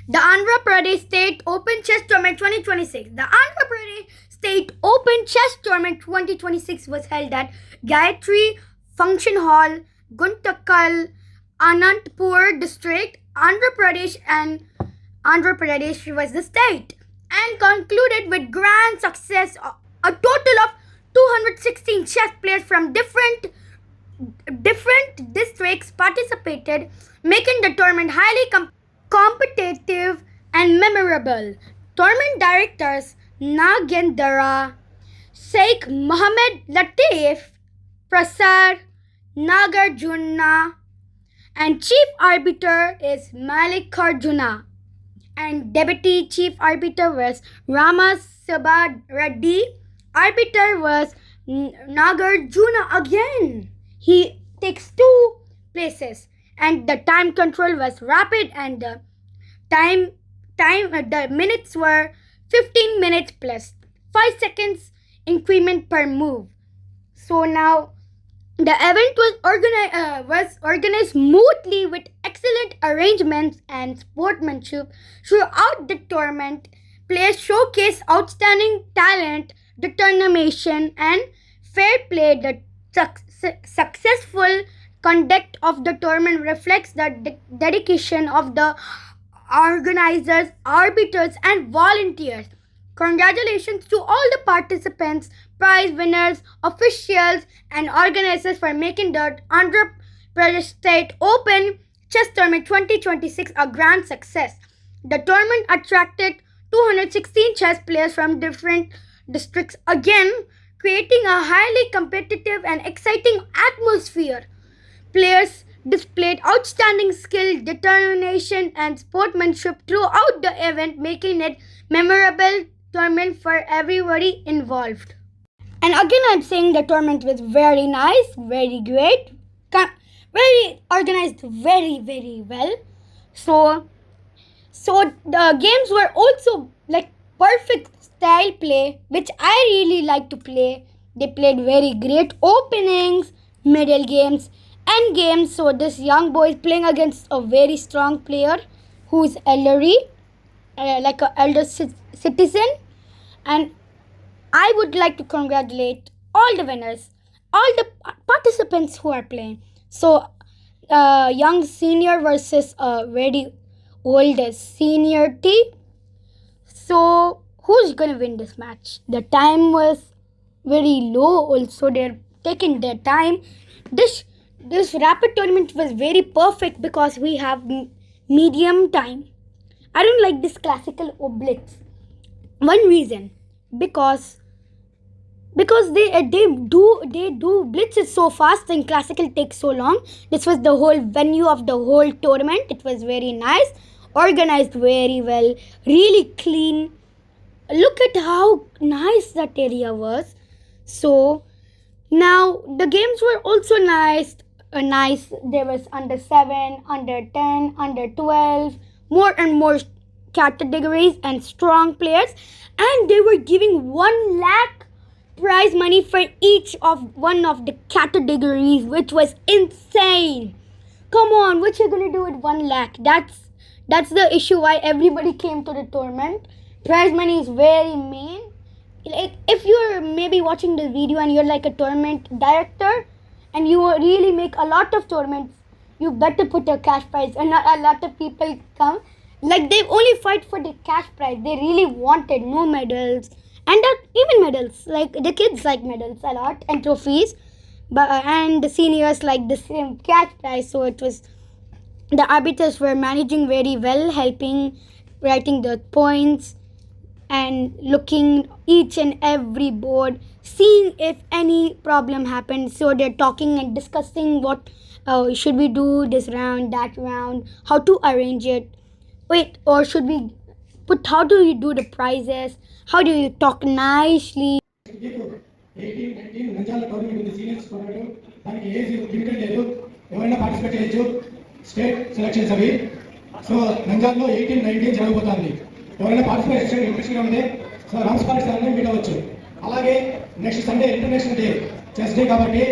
The Andhra Pradesh State Open Chess Tournament 2026. The Andhra Pradesh State Open Chess Tournament 2026 was held at Gayatri Function Hall, Guntakal, Anantapur District, Andhra Pradesh, and Andhra Pradesh was the state, and concluded with grand success. A total of 216 chess players from different districts participated, making the tournament highly competitive and memorable. Tournament directors Nagendra, Sheikh Mohammed Latif, Prasad Nagarjuna, and Chief Arbiter is Malikarjuna, and Deputy Chief Arbiter was Rama Sabad Reddy. Arbiter was Nagarjuna again. He takes 2 places, and the time control was rapid, and the the minutes were 15 minutes plus 5 seconds increment per move. So now the event was organized smoothly with excellent arrangements and sportsmanship throughout the tournament. Players showcased outstanding talent, determination, and fair play. The successful conduct of the tournament reflects the dedication of the organizers, arbiters, and volunteers. Congratulations to all the participants, prize winners, officials, and organizers for making the Andhra Pradesh State Open Chess Tournament 2026 a grand success. The tournament attracted 216 chess players from different districts, again creating a highly competitive and exciting atmosphere. Players displayed outstanding skill, determination, and sportsmanship throughout the event, making it memorable tournament for everybody involved. And again, I'm saying the tournament was very nice, very great, very organized, very well. So the games were also like perfect style play, which I really like to play. They played very great openings, middle games, end games. So this young boy is playing against a very strong player who is elderly, like an elder citizen. And I would like to congratulate all the winners, all the participants who are playing. So young senior versus very old senior team. So who's gonna win this match? The time was very low. Also, they're taking their time. This rapid tournament was very perfect because we have medium time. I don't like this classical oblitz. One reason, because they do blitzes so fast and classical takes so long. This was the whole venue of the whole tournament. It was very nice, organized very well, really clean. Look at how nice that area was. So now the games were also nice. There was under 7, under 10, under 12, more and more categories and strong players, and they were giving 1 lakh prize money for each of one of the categories, which was insane. Come on, what you gonna do with 1 lakh? That's the issue why everybody came to the tournament. Prize money is very main. Like, if you're maybe watching this video and you're like a tournament director and you really make a lot of tournaments, you better put a cash prize, and not a lot of people come. Like, they only fight for the cash prize. They really wanted no medals, and even medals. Like, the kids like medals a lot and trophies, and the seniors like the same cash prize. So it was, the arbiters were managing very well, helping, writing the points, and looking each and every board, seeing if any problem happened. So they're talking and discussing what should we do this round, that round, how to arrange it. Wait, or should we put, how do you do the prizes? How do you talk nicely? 18, 19 Nandyal tournament ఉంది, seniors tournament. దానికి age limited లేదు, ఎవరైనా participate చేయొచ్చు. State selections అవి. So నంద్యాలలో 18, 19 జరగబోతుంది. ఎవరైనా participate ఇంట్రెస్ట్గా ఉంటే సో రామ్స్పాల్ సార్ని మీట్ అవ్వచ్చు. అలాగే next Sunday international day, chess day కాబట్టి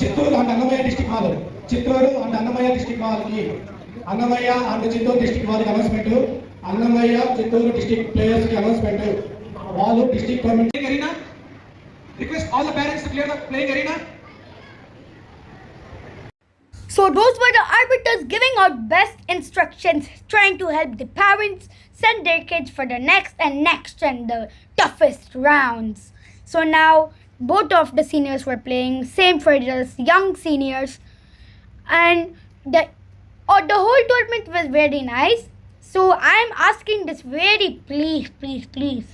Chittoor and Annamayya district hall, Chittoor and Annamayya district హాల్కి అన్నమయ్య అండ్ చిత్తూరు డిస్టిక్ వారికి announcement. Annamayya Chittoor district players కి అనౌన్స్మెంట్. వాళ్ళు district tournament arena. Request all the parents to clear the playing arena. So those were the arbiters giving out best instructions, trying to help the parents send their kids for the next and the toughest rounds. So now both of the seniors were playing, same for the young seniors, and the whole tournament was very nice. So I am asking this very please,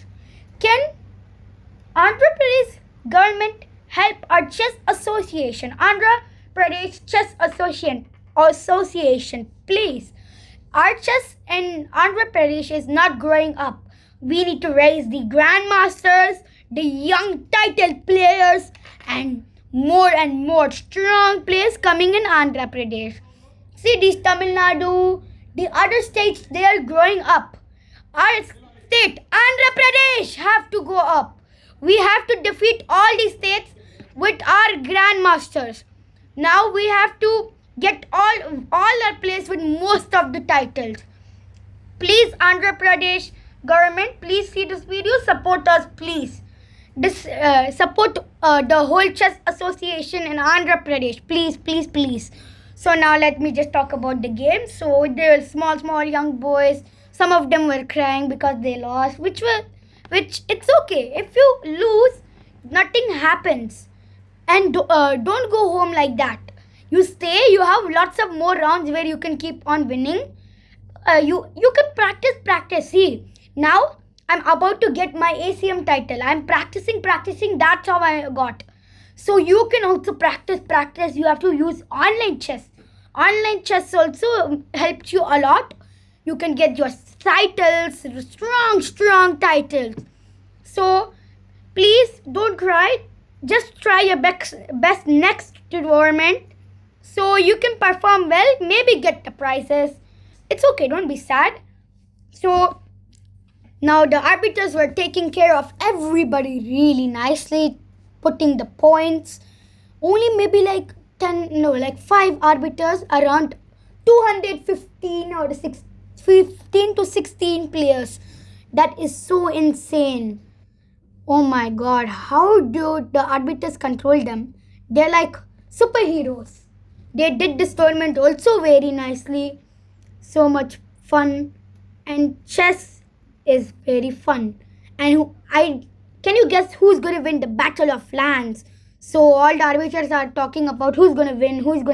can Andhra Pradesh government help our chess association, Andhra Pradesh Chess Association, please. Our chess in Andhra Pradesh is not growing up. We need to raise the grandmasters, the young title players, and more strong players coming in Andhra Pradesh. See, these Tamil Nadu, the other states, they are growing up. Our state, Andhra Pradesh, have to go up. We have to defeat all these states with our grandmasters. Now we have to get all our players with most of the titles. Please, Andhra Pradesh government, please see this video, support us, please. Support the whole chess association in Andhra Pradesh, please. So now let me just talk about the game. So there were small young boys. Some of them were crying because they lost, which it's okay. If you lose, nothing happens. And don't go home like that. You stay, you have lots of more rounds where you can keep on winning. You can practice. See, now I'm about to get my ACM title. I'm practicing. That's how I got. So you can also practice. You have to use online chess. Online chess also helps you a lot. You can get your titles, strong titles. So please don't cry. Just try your best next tournament, so you can perform well, maybe get the prizes. It's okay, don't be sad. So now the arbiters were taking care of everybody really nicely, putting the points. Only maybe like 5 arbiters, around 215 or 15 to 16 players. That is so insane. Oh my god, how do the arbiters control them? They're like superheroes. They did this tournament also very nicely. So much fun. And chess is very fun. And can you guess who's going to win the Battle of Lands? So all the arbiters are talking about who's going to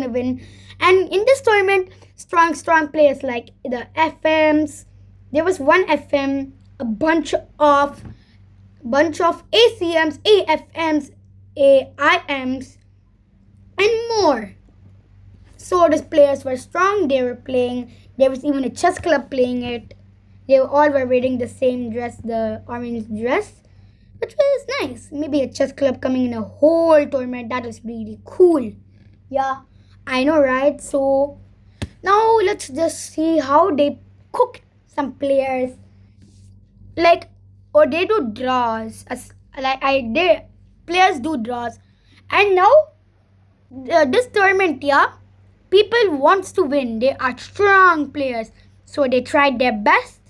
win. And in this tournament, strong players like the FMs. There was one FM, a bunch of ACMs, AFMs, AIMs, and more. So the players were strong. They were playing. There was even a chess club playing it. They all were wearing the same dress, the orange dress, which was nice. Maybe a chess club coming in a whole tournament. That was really cool. Yeah, I know, right? So now let's just see how they cooked some players. Or they do draws. Players do draws. And now this tournament, people wants to win. They are strong players, so they tried their best,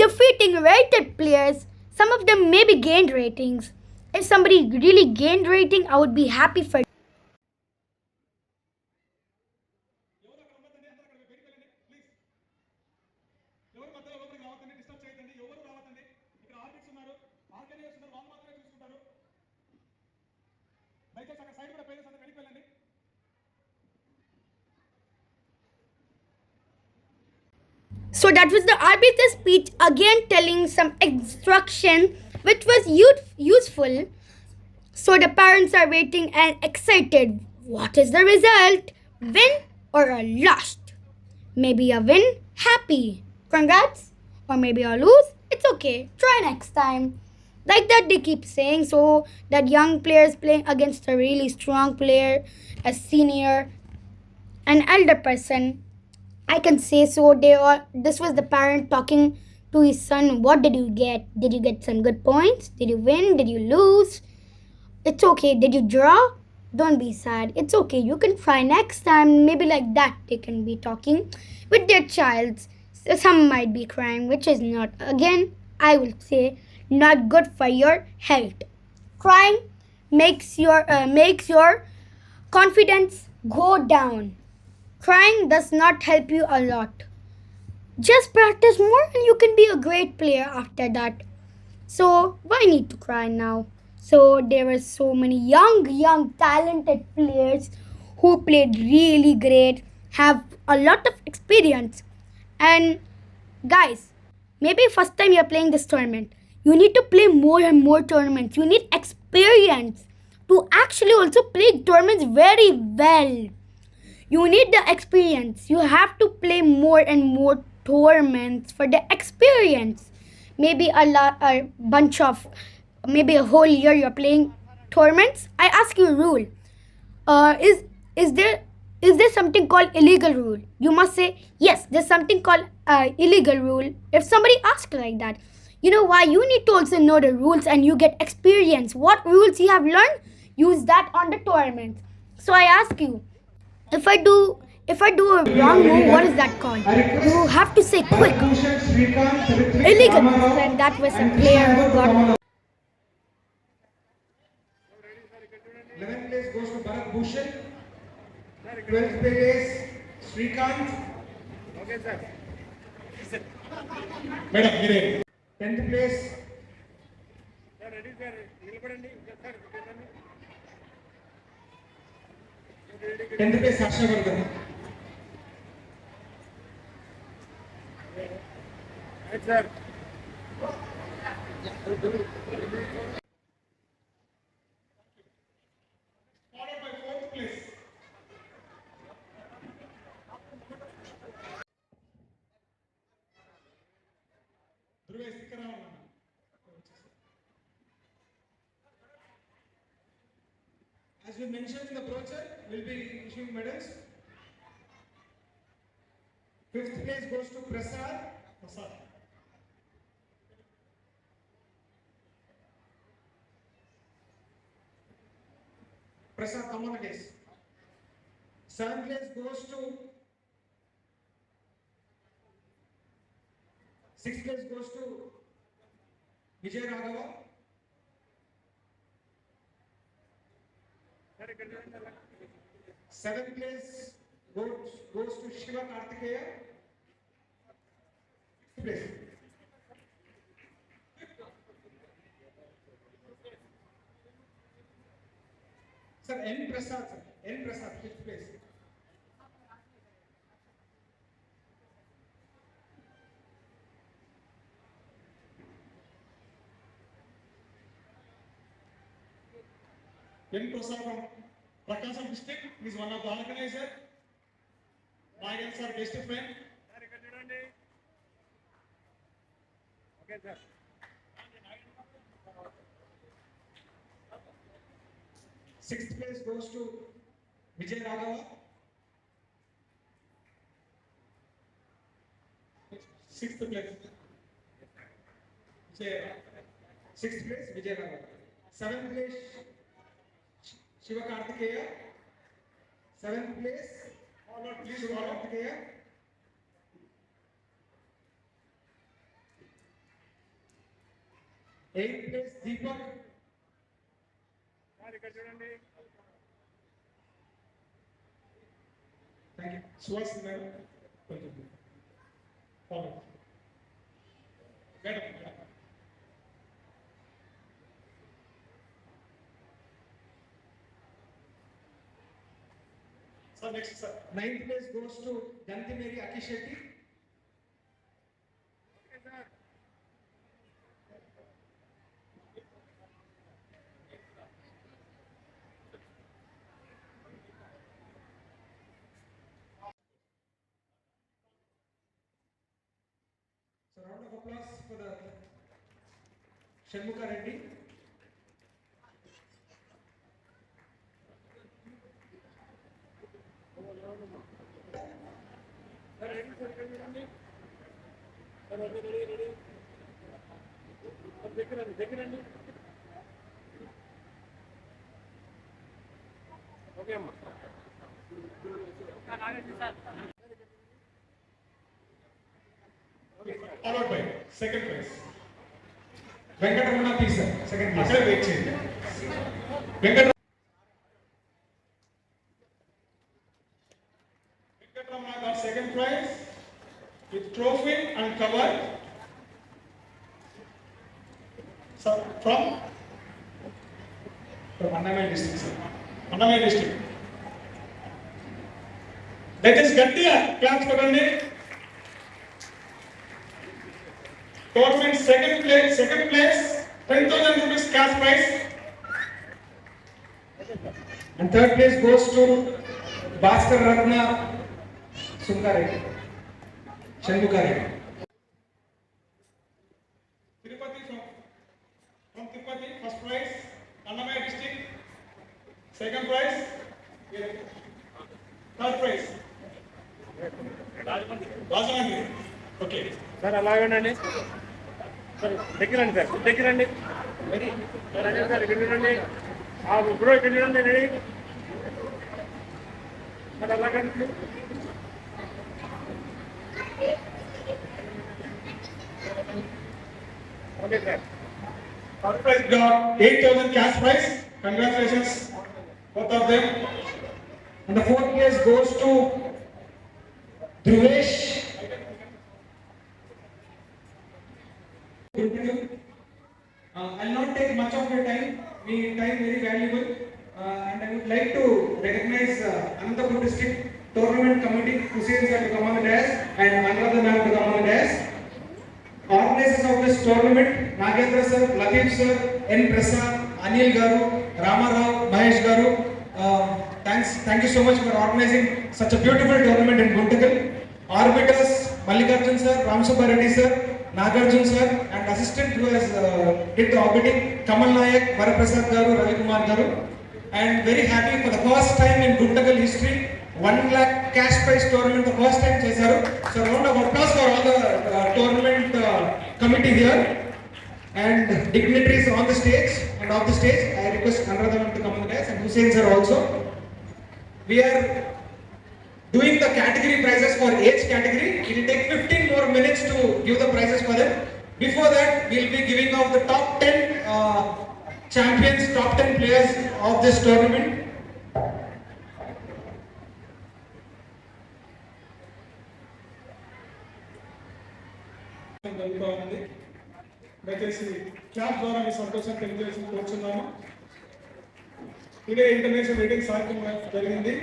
defeating rated players. Some of them maybe gained ratings. If somebody really gained rating, I would be happy for. So that was the arbiter's speech, again telling some instruction which was useful. So the parents are waiting and excited. What is the result? Win or a lost? Maybe a win, happy, congrats. Or maybe a lose, it's okay, try next time. Like that they keep saying. So that young player is playing against a really strong player, a senior, an elder person, I can say. So this was the parent talking to his son. What did you get? Did you get some good points? Did you win? Did you lose? It's okay. Did you draw? Don't be sad. It's okay. You can try next time. Maybe like that they can be talking with their child. Some might be crying, which is not. Again, I will say not good for your health. Crying makes your confidence go down. Crying does not help you a lot. Just practice more and you can be a great player after that. So why need to cry now? So there were so many young, talented players who played really great, have a lot of experience. And guys, maybe first time you're playing this tournament, you need to play more and more tournaments. You need experience to actually also play tournaments very well. You need the experience. You have to play more and more tournaments for the experience. Maybe a bunch of, maybe a whole year you're playing tournaments. I ask you a rule. Uh, is is there is there something called illegal rule? You must say yes. There's something called illegal rule. If somebody asks like that, you know why? You need to also know the rules and you get experience. What rules you have learned, use that on the tournament. So I ask you, if I do a wrong move, what is that called? You have to say quick. Bharat Shrikant, Ritvik, Illegal move, Ramarao, and that was a and player Krishna who got 11th place goes to Bharat Bhushan. 12th place Shrikant. Okay, sir. Madam మీరే 10th place 10th place Harshavardhan. Right, sir. followed by 4th place. ధృవేష్ ఇక్కడ రావాలి. As we mentioned in the brochure, we'll be issuing medals. 5th place goes to Prasad. Prasad Prasad Kamanages. 7th place goes to 6th place goes to Vijay Raghava. 7th place goes to Shiva Kartikeya. 6th place. Sir, N Prasad, sir. N Prasad, 5th place. N Prasad from Prakasam district. He is one of the organizer. Nayan sir, best friend. Okay, sir. Sixth place goes to Vijay Raghava. Sixth place. Sixth place Vijay Raghava. Seventh place Shiva Kartikeya. Seventh place Shiva Kartikeya. Eighth place Deepak. Thank you. Suhas గారు కొంచెం follow madam sir next sir Ninth place goes to Jantimeri Akish Shetty. So round of applause for the Shanmukha Reddy. Followed by second prize. Venkatamana please sir. Second place. అక్కడ wait చేయండి. Venkatamana got second prize with trophy and cover. So from Annamai district sir. Annamai district. దయచేసి గట్టిగా claps కొట్టండి. Government second place 10,000 rupees cash prize, and third place goes to Bhaskar Ratna Sundareddy Shanmugareddy. Tirupati from Tirupati first prize, Annamai district second prize, third prize Rajamandri. Okay sir అలాగేనండి sir దగ్గరండి sir దగ్గరండి sir అదే sir ఇక్కడ చూడండి bro ఇక్కడ చూడండి ready sir అలాగండి okay sir third prize got 8,000 cash prize. Congratulations both of them. And the fourth place goes to Dhruvesh. I'll not take much of your time. We time very valuable, and I would like to recognize Anantapur District Tournament Committee, Hussain sir to come on the dais and Anuradha ma'am to come on the dais. Organizers of this tournament: Nagendra sir, Latif sir, N Prasad, Anil garu, Ramarao, Mahesh garu. Thank you so much for organizing such a beautiful tournament in Guntakal. Arbiters: Mallikarjun sir, Ramsubba Reddy sir, Nagarjun sir, and assistant who has did the orbiting, Kamal Nayak, Varaprasad garu, Ravi Kumar garu. And very happy for the first time in Guntakal history, 1 lakh cash prize tournament the first time chesaru. So round of applause for all the tournament committee here and dignitaries on the stage and off the stage. I request Anuradha to come on the dais and Hussain sir also. We are doing the category prizes for age category. It will take 15 more minutes to give the prizes for them. Before that, we will be giving out the top 10 champions, top 10 players of this tournament. దయచేసి clap ద్వారా మీ సంతోషం తెలియజేసి కోరుచున్నాము. ఇదే international rating కార్యక్రమం జరిగింది.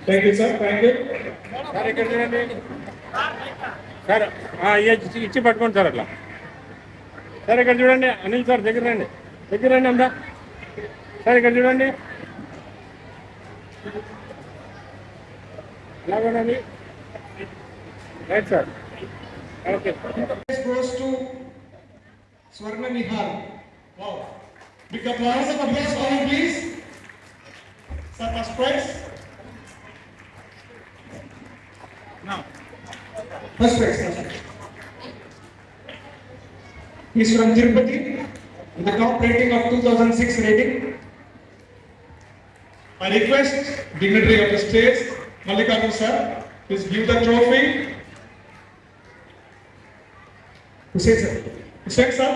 Thank you sir, thank you sir ఇక్కడ చూడండి సార్ ఇచ్చి పట్టుకోండి సార్ అట్లా సార్ ఇక్కడ చూడండి అనిల్ సార్ దగ్గర రండి అందా సార్ ఇక్కడ చూడండి అలాగేనండి right sir okay goes to Swarna Nihal. Wow. Big applause for him, please. Sir, first prize. Now, first prize. He's from Tirupati, with the top rating of 2006 rating. I request dignitary of the stage, Mallikarjun sir, please give the trophy. Hussain sir,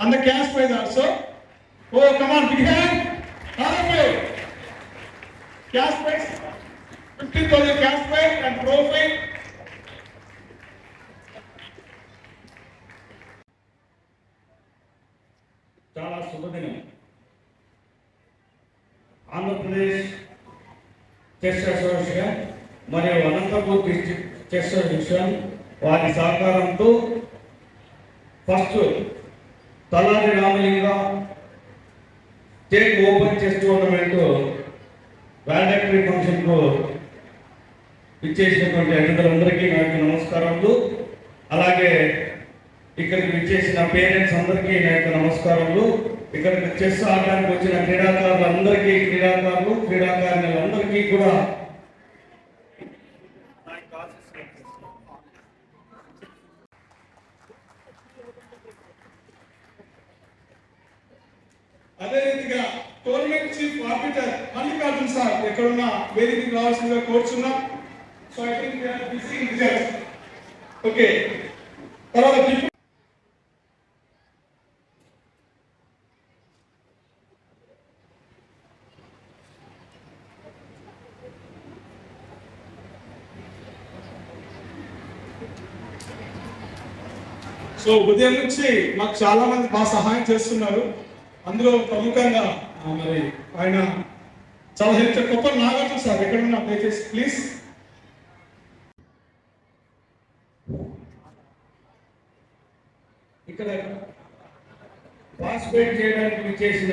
and the cash prize also. Oh, come on, big hand. Hallelujah. Cash prize, 50,000 cash prize and trophy. చాలా శుభదినం. Andhra Pradesh chess association మరియు Anantapur district chess association వారి సహకారంతో first Talari Ramalinga state open chess tournament voluntary ఫంక్షన్కు ఇచ్చేసినటువంటి అతిథులందరికీ నా యొక్క నమస్కారములు. అలాగే ఇక్కడికి విచ్చేసిన పేరెంట్స్ అందరికీ నా యొక్క నమస్కారములు. ఇక్కడికి చెస్ ఆడడానికి వచ్చిన క్రీడాకారులందరికీ, క్రీడాకారులందరికీ కూడా ఆర్బిటర్ మల్లికార్జున్ సార్ ఎక్కడున్నా వేదికకి రావాల్సిందిగా కోరుచున్నాం. So I think we are busy in results. Okay, తర్వాత సో ఉదయం నుంచి మాకు చాలా మంది బాగా సహాయం చేస్తున్నారు. అందులో ప్రముఖంగా మరి ఆయన చాలా హెల్ప్ గొప్ప నాగార్జున సార్ ఎక్కడున్నా దయచేసి ప్లీజ్. ఇక్కడ పార్టిసిపేట్ చేయడానికి చేసిన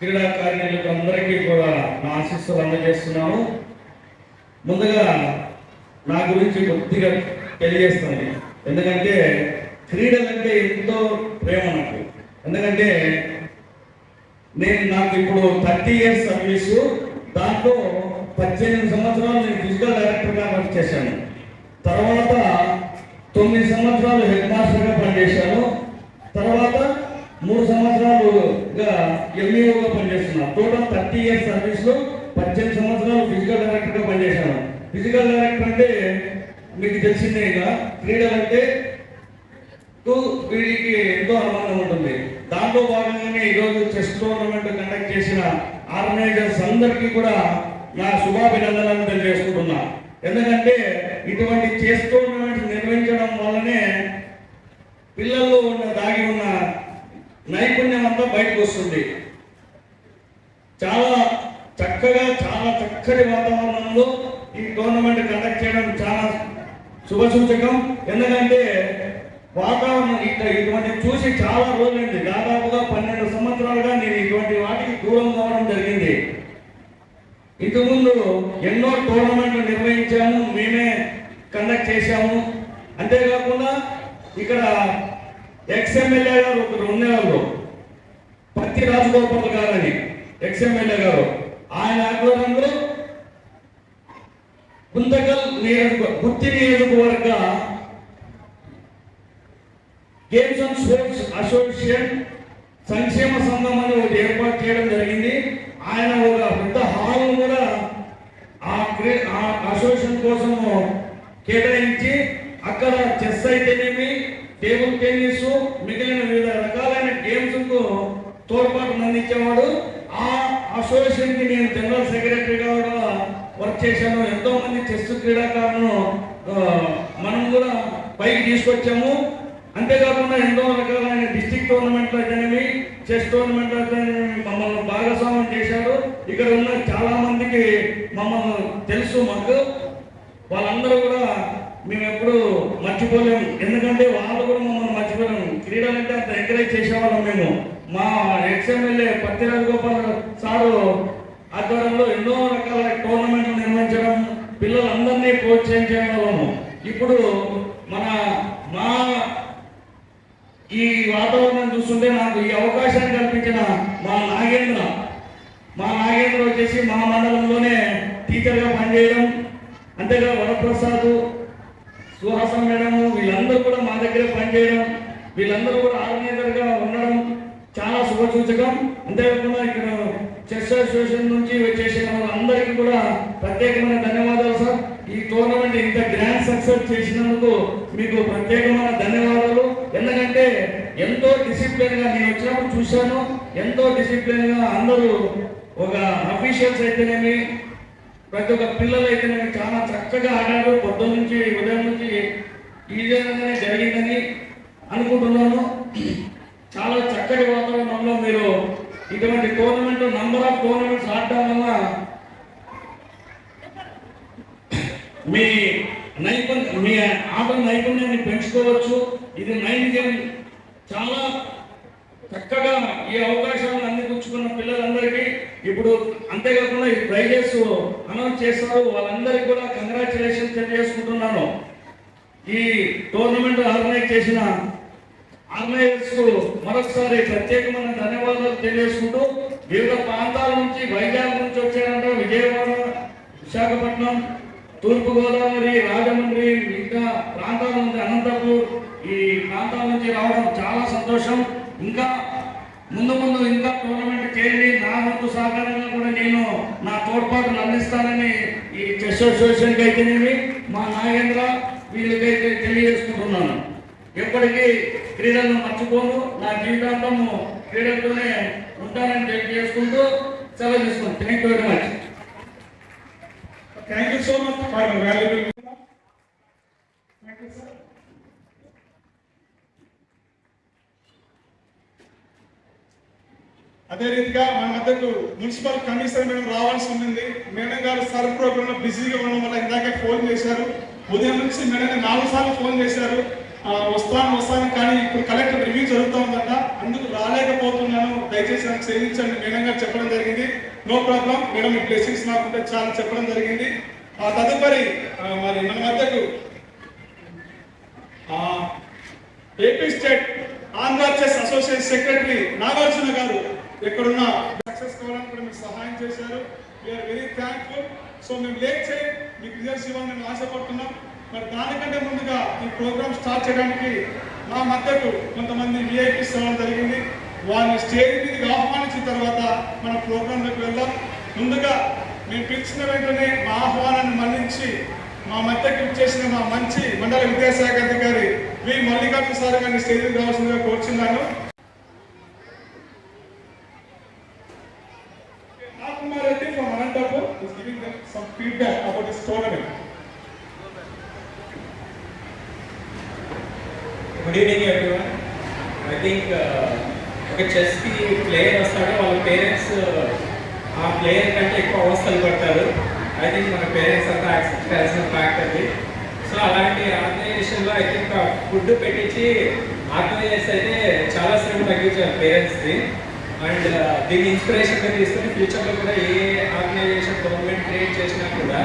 క్రీడాకారులకు అందరికీ కూడా నా ఆశీస్సులు అందజేస్తున్నాను. ముందుగా నా గురించి కొద్దిగా తెలియజేస్తాను. ఎందుకంటే క్రీడలంటే ఎంతో ప్రేమ నాకు. ఎందుకంటే నాకు ఇప్పుడు 30 years సర్వీసు, దాంట్లో 18 సంవత్సరాలు నేను ఫిజికల్ డైరెక్టర్గా వర్క్ చేశాను. తర్వాత 9 సంవత్సరాలు హెడ్ మాస్టర్గా పనిచేశాను. తర్వాత 3 సంవత్సరాలుగా ఎంఈఓగా పనిచేస్తున్నాను. టోటల్ 30 years సర్వీస్లో 18 సంవత్సరాలు ఫిజికల్ డైరెక్టర్గా పనిచేశాను. ఫిజికల్ డైరెక్టర్ అంటే మీకు తెలిసిందే, ఇక క్రీడలంటే వీడికి ఎంతో అనుమానం ఉంటుంది. దాంట్లో భాగంగానే ఈరోజు చెస్ టోర్నమెంట్ కండక్ట్ చేసిన ఆర్గనైజర్స్ అందరికీ కూడా నా శుభాభినందనలు తెలియజేసుకుంటున్నా. ఎందుకంటే ఇటువంటి చెస్ టోర్నమెంట్ నిర్వహించడం వల్లనే పిల్లల్లో దాగి ఉన్న నైపుణ్యం అంతా బయటకు వస్తుంది. చాలా చక్కటి వాతావరణంలో ఈ టోర్నమెంట్ కండక్ట్ చేయడం చాలా శుభసూచకం. ఎందుకంటే వాతావరణం ఇటువంటి చూసి చాలా రోజులైంది. దాదాపుగా 12 సంవత్సరాలుగా నేను ఇటువంటి వాటికి దూరం కావడం జరిగింది. ఇంతకుముందు ఎన్నో టోర్నమెంట్లు నిర్వహించాము, మేమే కండక్ట్ చేశాము. అంతేకాకుండా ఇక్కడ ఎక్స్ఎమ్మెల్యే గారు ఒకరు ఉండేవాళ్ళు, పత్తి రాజగోపాల్ గారు అని ఎక్స్ఎమ్మెల్యే గారు. ఆయన ఆధ్వర్యంలో గుత్తి నియోజకవర్గ గేమ్స్ అండ్ స్పోర్ట్స్ అసోసియేషన్ సంక్షేమ సంఘం అని ఒకటి ఏర్పాటు చేయడం జరిగింది. ఆయన ఒక పెద్ద హాల్ కూడా ఆ అసోసియేషన్ కోసం కేటాయించి అక్కడ చెస్ అయితేనేమి, టేబుల్ టెన్నిస్, మిగిలిన వివిధ రకాలైన గేమ్స్ కు తోడ్పాటు అందించేవాడు. ఆ అసోసియేషన్ కి నేను జనరల్ సెక్రటరీగా కూడా వర్క్ చేశాను. ఎంతో మంది చెస్ క్రీడాకారులను మనం కూడా పైకి తీసుకొచ్చాము. అంతేకాకుండా ఎన్నో రకాలైన డిస్ట్రిక్ట్ టోర్నమెంట్లు అయితేనేమి, చెస్ టోర్నమెంట్లు అయితేనేమి మమ్మల్ని భాగస్వామ్యం చేశారు. ఇక్కడ ఉన్న చాలా మందికి మమ్మల్ని తెలుసు. మాకు వాళ్ళందరూ కూడా మేము ఎప్పుడు మర్చిపోలేము. ఎందుకంటే వాళ్ళు కూడా మమ్మల్ని మర్చిపోలేము. క్రీడలంటే అంత ఎంకరేజ్ చేసేవాళ్ళం మేము. మా ఎక్స్ఎమ్మెల్యే పత్తి రాజగోపాల్ సారు ఆధ్వర్యంలో ఎన్నో రకాల టోర్నమెంట్లు నిర్వహించడం, పిల్లలందరినీ ప్రోత్సహించడం వాళ్ళము. ఇప్పుడు మా ఈ వాతావరణం చూస్తుంటే నాకు ఈ అవకాశాన్ని కల్పించిన మా నాగేంద్ర వచ్చేసి మా మండలంలోనే టీచర్గా పనిచేయడం, అంతేగా వరప్రసాద్, సుహాసన్ మేడం, వీళ్ళందరూ కూడా మా దగ్గరే పనిచేయడం, వీళ్ళందరూ కూడా ఆర్గనైజర్గా ఉండడం చాలా శుభసూచకం. అంతేకాకుండా ఇక్కడ చెస్ అసోసియేషన్ నుంచి వచ్చేసిన వాళ్ళందరికీ కూడా ప్రత్యేకమైన ధన్యవాదాలు సార్. ఈ టోర్నమెంట్ ఇంత గ్రాండ్ సక్సెస్ చేసినందుకు మీకు ప్రత్యేకమైన ధన్యవాదాలు. ఎందుకంటే ఎంతో డిసిప్లిన్గా నేను వచ్చినప్పుడు చూశాను. ఎంతో డిసిప్లిన్గా అందరూ ఒక అఫీషియల్స్ అయితేనేమి, ప్రతి ఒక్క పిల్లలు అయితేనేమి చాలా చక్కగా ఆడారు. పొద్దున్న నుంచి ఉదయం నుంచి ఈ విధంగానే జరిగిందని అనుకుంటున్నాను. చాలా చక్కటి వాతావరణంలో మీరు ఇటువంటి టోర్నమెంట్, నంబర్ ఆఫ్ టోర్నమెంట్స్ ఆడటం వల్ల మీ ఆట నైపుణ్యాన్ని పెంచుకోవచ్చు. ఇది మైండ్ గేమ్. చాలా చక్కగా ఈ అవకాశాలను అందిపుచ్చుకున్న పిల్లలందరికీ ఇప్పుడు అంతేకాకుండా ఈ ప్రైజెస్ అనౌన్స్ చేస్తారు. వాళ్ళందరికీ కూడా కంగ్రాచులేషన్స్ తెలియజేసుకుంటున్నాను. ఈ టోర్నమెంట్ ఆర్గనైజ్ చేసిన ఆర్గనైజర్స్ కు మరొకసారి ప్రత్యేకమైన ధన్యవాదాలు తెలియజేసుకుంటూ, వివిధ ప్రాంతాల నుంచి, వైజాగ్ నుంచి వచ్చారంటే విజయవాడ, విశాఖపట్నం, తూర్పుగోదావరి, రాజమండ్రి, ఇంకా ప్రాంతాల నుంచి అనంతపూర్, ఈ ప్రాంతాల నుంచి రావడం చాలా సంతోషం. ఇంకా ముందు ముందు ఇంకా టోర్నమెంట్ చేయండి. నా వంతు సహకారంగా కూడా నేను నా తోడ్పాటును అందిస్తానని ఈ చెస్ అసోసియేషన్కి అయితేనేమి మా నాగేంద్ర వీళ్ళకైతే తెలియజేసుకుంటున్నాను. ఎప్పటికీ క్రీడలను మర్చిపోను, నా జీవితాంతము క్రీడలతోనే ఉంటానని తెలియజేసుకుంటూ సెలవు తీసుకుంటాను. Thank you very much. Thank you so much for your valuable. Thank you, sir. అదే రీతిగా మన మధ్యకు మున్సిపల్ కమిషనర్ మేడం రావాల్సి ఉంది. మేడం గారు సర్ ప్రోగ్రామ్ లో బిజీగా ఉండడం వల్ల ఇందాకే ఫోన్ చేశారు. ఉదయం నుంచి మేడం 4 సార్లు ఫోన్ చేశారు, వస్తాను కానీ ఇప్పుడు కలెక్టర్ రివ్యూ జరుగుతూ ఉందట, అందుకు రాలేకపోతున్నాను, దయచేసి నాకు క్షమించండి మేడం గారు చెప్పడం జరిగింది. నో ప్రాబ్లం మేడం, మీ బ్లెస్సింగ్స్ నాకుంటే చాలా చెప్పడం జరిగింది. తదుపరి మరి మన మధ్యకు AP state Andhra chess association secretary Nagarjuna garu ఎక్కడున్న సక్సెస్ కావడానికి కూడా మీకు సహాయం చేశారు. We are very thankful. సో మేము లేట్ చేయి మీకు రిజల్ట్స్ ఇవ్వాలని మేము ఆశపడుతున్నాం. మరి దానికంటే ముందుగా ఈ ప్రోగ్రామ్ స్టార్ట్ చేయడానికి మా మధ్యకు కొంతమంది విఐపీస్ రావడం జరిగింది. వారిని స్టేజ్ మీదకి ఆహ్వానించిన తర్వాత మన ప్రోగ్రాంలోకి వెళ్దాం. ముందుగా మేము పిలిచిన వెంటనే మా ఆహ్వానాన్ని మన్నించి మా మధ్యకు ఇచ్చేసిన మా మంచి మండల విద్యాశాఖ అధికారి వి మల్లికార్జున సార్ గారిని స్టేజ్ మీద రావాల్సిందిగా కోరుచున్నాను. Kumar Reddy from Anantapur is giving them some feedback about this tournament. Good evening everyone. I think ఒక చెస్కి ప్లేయర్ వస్తాడో వాళ్ళ పేరెంట్స్ ఆ ప్లేయర్ కంటే ఎక్కువ అవస్థలు పడతారు. ఐ థింక్ మన పేరెంట్స్ అంతా యాక్సెప్ట్ చేయాల్సిన ఫ్యాక్ట్ అది. సో అలాంటి ఆర్గనైజేషన్లో ఐ థింక్ ఫుడ్ పెట్టించి ఆర్గనైజర్స్ అయితే చాలా శ్రమ తగ్గించారు పేరెంట్స్కి. అండ్ దీన్ని ఇన్స్పిరేషన్గా తీసుకుని ఫ్యూచర్లో కూడా ఏ ఆర్గనైజేషన్ గవర్నమెంట్ క్రియేట్ చేసినా కూడా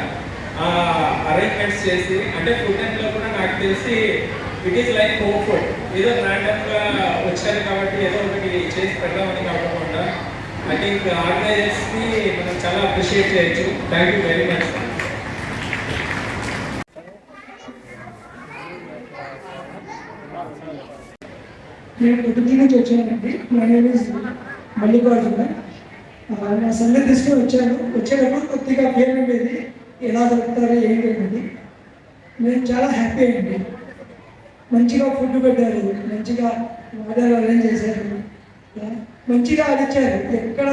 అరేంజ్మెంట్స్ చేసి, అంటే ఫుడ్ టైంలో కూడా నాకు తెలిసి it is like home food, ఏదో ర్యాండమ్గా వచ్చారు కాబట్టి ఏదో ఒకటి చేసి పెడదామని కాకుండా ఐ థింక్ ఆర్గనైజర్స్ని మనం చాలా అప్రిషియేట్ చేయొచ్చు. Thank you very much. నేను కొద్ది నుంచి వచ్చానండి. నా నేమ్ ఇస్ మల్లికార్జున. నా సంగతి తీసుకుని వచ్చేటప్పుడు కొద్దిగా పేరు ఉండేది, ఎలా జరుపుతారో ఏంటి అనేది. నేను చాలా హ్యాపీ అండి. మంచిగా ఫుడ్ పెట్టారు, మంచిగా వాటర్ అరేంజ్ చేశారు, మంచిగా ఆడిచ్చారు. ఎక్కడ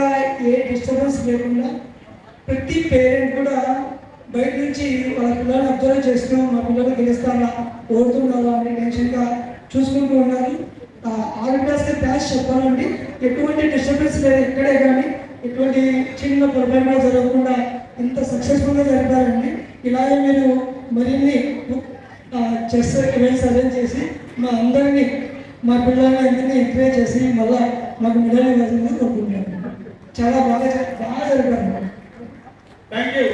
ఏ డిస్టర్బెన్స్ లేకుండా ప్రతి పేరెంట్ కూడా బయట నుంచి వాళ్ళ పిల్లల్ని అబ్జర్వ్ చేస్తున్నాం, మా పిల్లలు గెలుస్తారా ఓడుతున్నారా అని టెన్షన్గా చూసుకుంటూ ఉన్నారు. ఆర్గనైజ్కి థ్యాంక్స్ చెప్పాలండి. ఎటువంటి డిస్టర్బెన్స్ లేదు ఎక్కడే, కానీ ఎటువంటి చిన్న పొరపాటు జరగకుండా ఇంత సక్సెస్ఫుల్గా జరిపారండి. ఇలాగే మీరు మరిన్ని చెస్ ఈవెంట్స్ అరేంజ్ చేసి మా అందరినీ, మా పిల్లల్ని అందరినీ ఎంకరేజ్ చేసి మళ్ళీ మాకు మెడల్ ఇవ్వాలని కోరుకుంటున్నాను. చాలా బాగా జరిపారు. Thank you.